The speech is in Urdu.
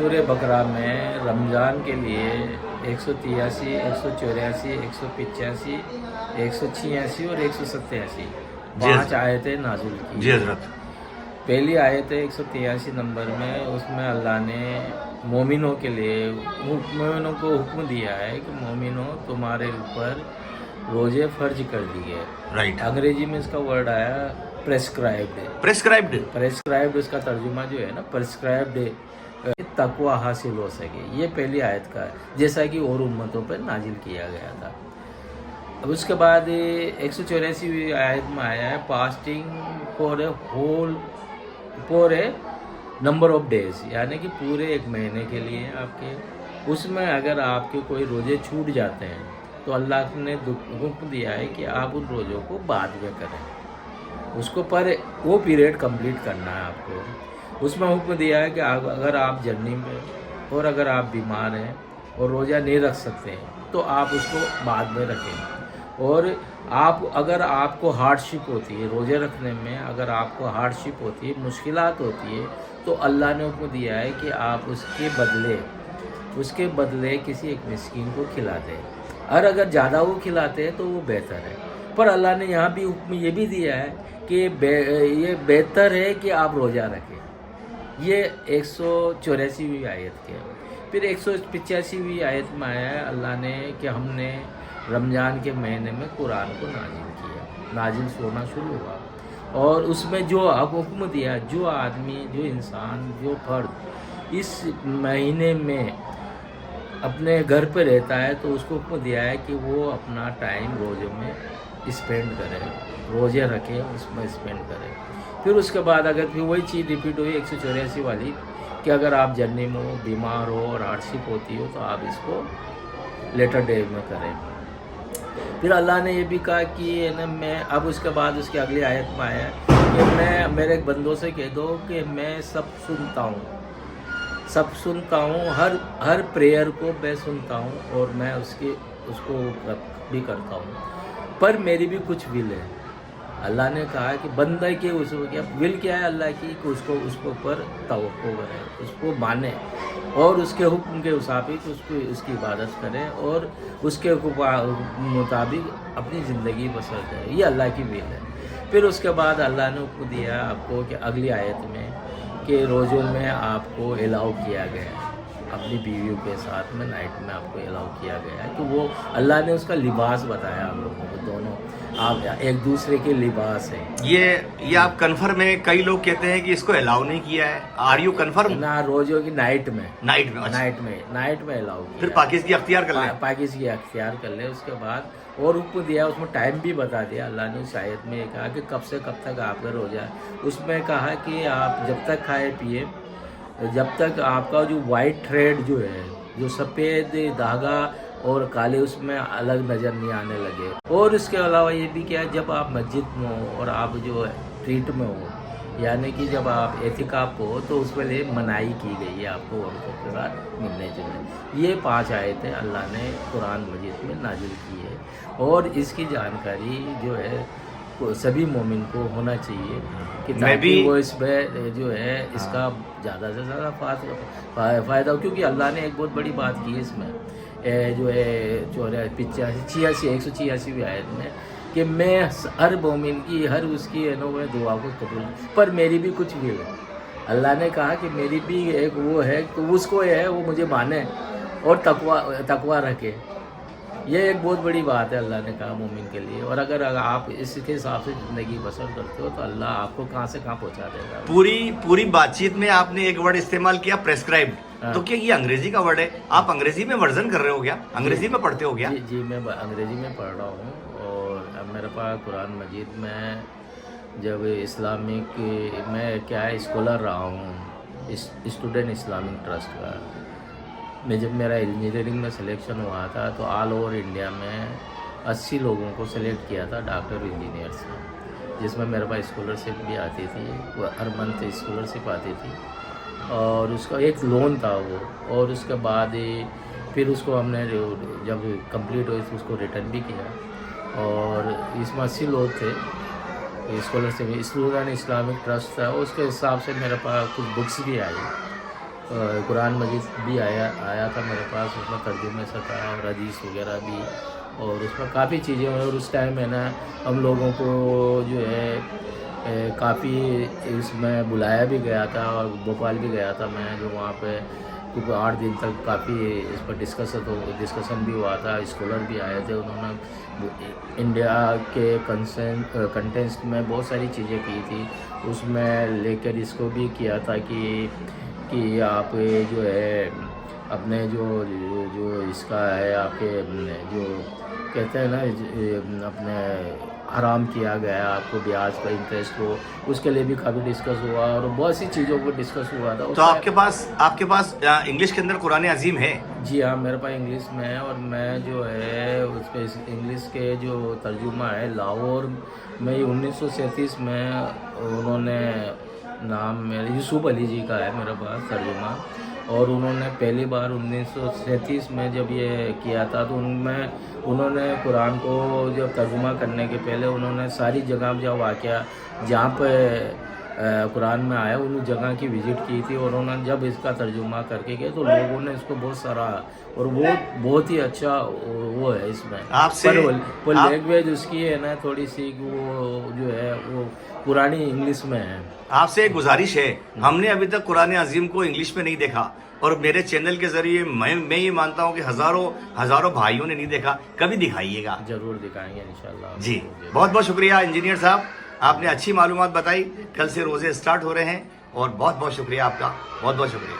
سورہ بقرہ میں رمضان کے لیے 183 184 185 186 اور 187 5 آیتیں نازل کی. جی حضرت. پہلی آیت ہے 183 نمبر میں. اس میں اللہ نے مومنوں کے لیے مومنوں کو حکم دیا ہے کہ مومنوں تمہارے اوپر روزے فرض کر دیے. رائٹ. انگریزی میں اس کا ورڈ آیا پریسکرائبڈ. اس کا ترجمہ جو ہے نا پرسکرائبڈ تقوی حاصل ہو سکے. یہ پہلی آیت کا ہے جیسا کہ اور امتوں پر نازل کیا گیا تھا. اب اس کے بعد 184 آیت میں آیا ہے fasting for a number of days, یعنی کہ پورے ایک مہینے کے لیے آپ کے. اس میں اگر آپ کے کوئی روزے چھوٹ جاتے ہیں تو اللہ نے حکم دیا ہے کہ آپ ان روزوں کو بعد میں کریں. اس کو پر وہ پیریڈ کمپلیٹ کرنا ہے آپ کو. اس میں حکم دیا ہے کہ اگر آپ جرنی میں اور اگر آپ بیمار ہیں اور روزہ نہیں رکھ سکتے ہیں تو آپ اس کو بعد میں رکھیں. اور اگر آپ کو ہارڈ شپ ہوتی ہے روزے رکھنے میں، اگر آپ کو ہارڈ شپ ہوتی ہے، مشکلات ہوتی ہے، تو اللہ نے حکم دیا ہے کہ آپ اس کے بدلے کسی ایک مسکین کو کھلا دیں. اور اگر زیادہ وہ کھلاتے ہیں تو وہ بہتر ہے. پر اللہ نے یہاں بھی حکم یہ بھی دیا ہے کہ یہ بہتر ہے کہ آپ روزہ رکھیں. یہ 184ویں آیت کے. پھر 185ویں آیت میں آیا ہے اللہ نے کہ ہم نے رمضان کے مہینے میں قرآن کو نازل کیا. نازل ہونا شروع ہوا اور اس میں جو حکم دیا، جو آدمی، جو انسان، جو فرد اس مہینے میں اپنے گھر پہ رہتا ہے تو اس کو حکم دیا ہے کہ وہ اپنا ٹائم روزوں میں اسپینڈ کرے، روزے رکھے، اس میں اسپینڈ کرے. پھر اس کے بعد اگر پھر وہی چیز ریپیٹ ہوئی 184 والی کہ اگر آپ جرنی میں ہو، بیمار ہو اور ہارڈ شپ ہوتی ہو تو آپ اس کو لیٹر ڈے میں کریں. پھر اللہ نے یہ بھی کہا کہ میں اب اس کے بعد اس کی اگلی آیت میں آیا کہ میں میرے بندوں سے کہہ دو کہ میں سب سنتا ہوں، ہر پریئر کو میں سنتا ہوں اور میں اس کو بھی کرتا ہوں. پر میری بھی کچھ ول ہے. اللہ نے کہا کہ بندہ کی اس ول کیا ہے اللہ کی کہ اس کے اوپر توقع کرے، اس کو مانے اور اس کے حکم کے مطابق اس کی عبادت کرے اور اس کے مطابق اپنی زندگی بسر کرے. یہ اللہ کی ول ہے. پھر اس کے بعد اللہ نے حکم دیا آپ کو کہ اگلی آیت میں کہ روزوں میں آپ کو الاؤ کیا گیا ہے، اپنی بیویوں کے ساتھ میں نائٹ میں آپ کو الاؤ کیا گیا ہے. تو وہ اللہ نے اس کا لباس بتایا آپ لوگوں کو. دونوں آپ ایک دوسرے کے لباس ہیں. یہ آپ کنفرم ہے؟ کئی لوگ کہتے ہیں کہ اس کو الاؤ نہیں کیا ہے. Are you confirm? نہ، روزوں کی نائٹ میں الاؤ کیا. پھر پاکیزگی اختیار کر لیں. پاکیزگی اختیار کر لیں. اس کے بعد اور حکم دیا، اس میں ٹائم بھی بتا دیا اللہ نے. اس آیت میں کہا کہ کب سے کب تک آپ کا روزہ ہے. اس میں کہا کہ آپ جب تک کھائے پیے، جب تک آپ کا جو وائٹ تھریڈ جو ہے، جو سفید دھاگا اور کالے اس میں الگ نظر نہیں آنے لگے. اور اس کے علاوہ یہ بھی کیا، جب آپ مسجد میں ہو اور آپ جو ٹریٹ میں ہو، یعنی کہ جب آپ اعتکاف ہو تو اس کے لیے منائی کی گئی ہے آپ کو عورتوں کے ساتھ ملنے جلنے. یہ 5 آیتیں اللہ نے قرآن مجید میں نازل کی ہے اور اس کی جانکاری جو ہے سبھی مومن کو ہونا چاہیے کہ تاکہ وہ اس پہ جو ہے اس کا زیادہ سے زیادہ فائدہ ہو. کیونکہ اللہ نے ایک بہت بڑی بات کی ہے اس میں جو ہے 186ویں آیت میں کہ میں ہر مومن کی ہر اس کی میں دعا کو قبول، پر میری بھی کچھ بھی ہے. اللہ نے کہا کہ میری بھی ایک وہ ہے تو اس کو ہے وہ مجھے مانے اور تقوی رکھے. یہ ایک بہت بڑی بات ہے اللہ نے کہا مومن کے لیے. اور اگر آپ اس کے حساب سے زندگی بسر کرتے ہو تو اللہ آپ کو کہاں سے کہاں پہنچا دے گا. پوری بات چیت میں آپ نے ایک ورڈ استعمال کیا، پریسکرائبڈ. تو کیا یہ انگریزی کا ورڈ ہے؟ آپ انگریزی میں ورژن کر رہے ہو کیا؟ انگریزی میں پڑھتے ہو کیا؟ جی میں انگریزی میں پڑھ رہا ہوں. اور اب میرے پاس قرآن مجید میں جب اسلامک میں کیا ہے اسکالر رہا ہوں اسٹوڈنٹ اسلامک ٹرسٹ کا. میں جب میرا انجینئرنگ میں سلیکشن ہوا تھا تو آل اوور انڈیا میں 80 لوگوں کو سلیکٹ کیا تھا ڈاکٹر انجینئر سے، جس میں میرے پاس اسکالرشپ بھی آتی تھی، ہر منتھ اسکالرشپ آتی تھی اور اس کا ایک لون تھا وہ. اور اس کے بعد پھر اس کو ہم نے جب کمپلیٹ ہوئی تو اس کو ریٹرن بھی کیا. اور اس میں 80 لوگ تھے اسکالرشپ. اسٹوڈنٹ اسلامک ٹرسٹ تھا، اس کے حساب سے میرے پاس کچھ بکس بھی آئی قرآن مجید بھی آیا تھا میرے پاس، اس میں ترجمے سے تھا اور حدیث وغیرہ بھی، اور اس میں کافی چیزیں ہوئی، اور اس ٹائم ہے نا ہم لوگوں کو جو ہے کافی اس میں بلایا بھی گیا تھا، اور بھوپال بھی گیا تھا میں، جو وہاں پہ 8 دن تک کافی اس پر ڈسکشن بھی ہوا تھا، اسکالر بھی آئے تھے، انہوں نے انڈیا کے کنٹینسٹ میں بہت ساری چیزیں کی تھی، اس میں لے کر اس کو بھی کیا تھا کہ آپ جو ہے اپنے جو اس کا ہے آپ کے جو کہتے ہیں نا اپنے حرام کیا گیا آپ کو بیاج کا انٹرسٹ ہو، اس کے لیے بھی کافی ڈسکس ہوا، اور بہت سی چیزوں کو ڈسکس ہوا تھا۔ تو آپ کے پاس انگلش کے اندر قرآن عظیم ہے؟ جی ہاں، میرے پاس انگلش میں ہے، اور میں جو ہے اس پہ انگلش کے جو ترجمہ ہے لاہور میں 1937 میں انہوں نے نام میرے یوسف علی جی کا ہے میرے پاس ترجمہ، اور انہوں نے پہلی بار 1937 میں جب یہ کیا تھا تو انہوں نے قرآن کو جب ترجمہ کرنے کے پہلے انہوں نے ساری جگہ جو واقعہ جہاں پہ قرآن میں آیا ان جگہ کی وزٹ کی تھی، اور انہوں نے جب اس کا ترجمہ کر کے گئے تو لوگوں نے اس کو بہت سراہا، اور وہ بہت ہی اچھا وہ ہے اس میں، پر لینگویج اس کی ہے نا تھوڑی سی وہ جو ہے وہ پرانی انگلش میں ہے۔ آپ سے ایک گزارش ہے، ہم نے ابھی تک قرآن عظیم کو انگلش میں نہیں دیکھا، اور میرے چینل کے ذریعے میں یہ مانتا ہوں کہ ہزاروں بھائیوں نے نہیں دیکھا، کبھی دکھائیے گا۔ ضرور دکھائیں گے انشاءاللہ۔ جی بہت بہت شکریہ انجینئر صاحب، آپ نے اچھی معلومات بتائی، کل سے روزے سٹارٹ ہو رہے ہیں، اور بہت بہت شکریہ آپ کا، بہت بہت شکریہ۔